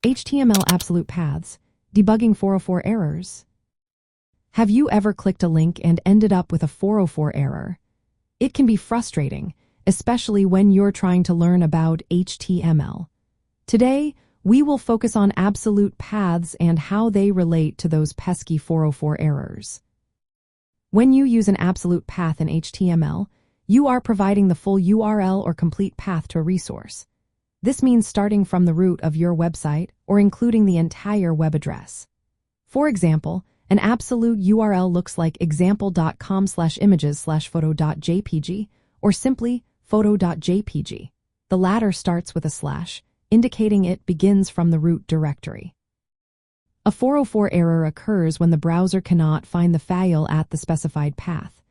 HTML absolute paths, debugging 404 errors. Have you ever clicked a link and ended up with a 404 error? It can be frustrating, especially when you're trying to learn about HTML. Today, we will focus on absolute paths and how they relate to those pesky 404 errors. When you use an absolute path in HTML, you are providing the full URL or complete path to a resource. This means starting from the root of your website or including the entire web address. For example, an absolute URL looks like example.com/images/photo.jpg or simply photo.jpg. The latter starts with a slash, indicating it begins from the root directory. A 404 error occurs when the browser cannot find the file at the specified path.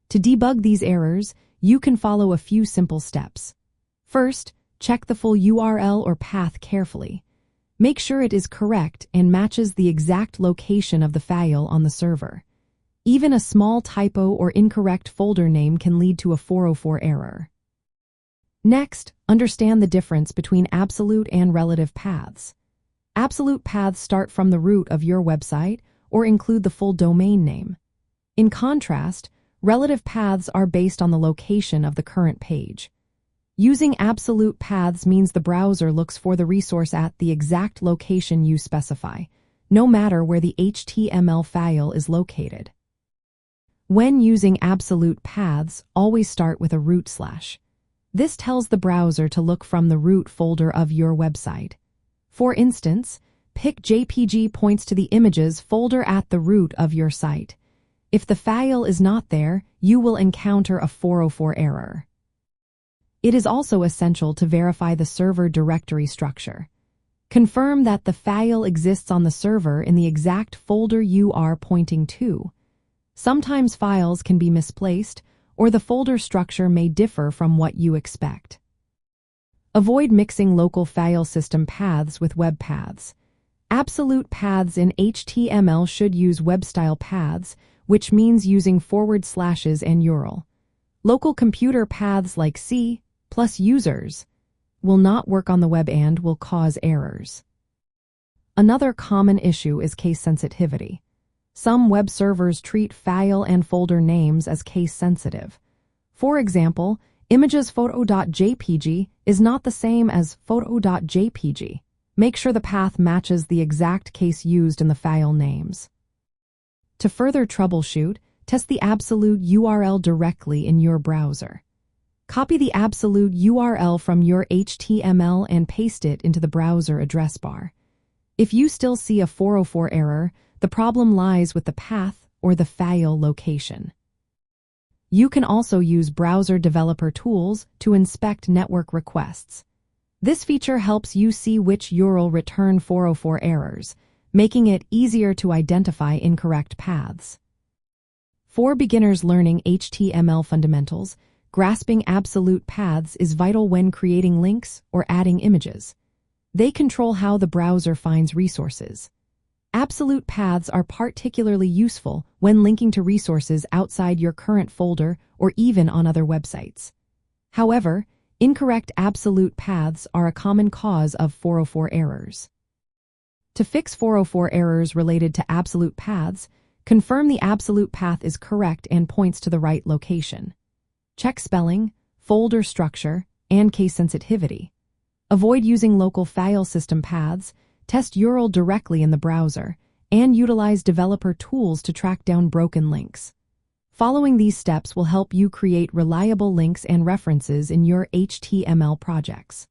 To debug these errors, you can follow a few simple steps. First, check the full URL or path carefully. Make sure it is correct and matches the exact location of the file on the server. Even a small typo or incorrect folder name can lead to a 404 error. Next, understand the difference between absolute and relative paths. Absolute paths start from the root of your website or include the full domain name. In contrast, relative paths are based on the location of the current page. Using absolute paths means the browser looks for the resource at the exact location you specify, no matter where the HTML file is located. When using absolute paths, always start with a root slash. This tells the browser to look from the root folder of your website. For instance, pick JPG points to the images folder at the root of your site. If the file is not there, you will encounter a 404 error. It is also essential to verify the server directory structure. Confirm that the file exists on the server in the exact folder you are pointing to. Sometimes files can be misplaced, or the folder structure may differ from what you expect. Avoid mixing local file system paths with web paths. Absolute paths in HTML should use web-style paths, which means using forward slashes and URL. Local computer paths like C plus users will not work on the web and will cause errors. Another common issue is case sensitivity. Some web servers treat file and folder names as case sensitive. For example, images photo.jpg is not the same as photo.jpg. Make sure the path matches the exact case used in the file names. To further troubleshoot, test the absolute URL directly in your browser. Copy the absolute URL from your HTML and paste it into the browser address bar. If you still see a 404 error, the problem lies with the path or the file location. You can also use browser developer tools to inspect network requests. This feature helps you see which URL return 404 errors, making it easier to identify incorrect paths. For beginners learning HTML fundamentals, grasping absolute paths is vital when creating links or adding images. They control how the browser finds resources. Absolute paths are particularly useful when linking to resources outside your current folder or even on other websites. However, incorrect absolute paths are a common cause of 404 errors. To fix 404 errors related to absolute paths, confirm the absolute path is correct and points to the right location. Check spelling, folder structure, and case sensitivity. Avoid using local file system paths, test URL directly in the browser, and utilize developer tools to track down broken links. Following these steps will help you create reliable links and references in your HTML projects.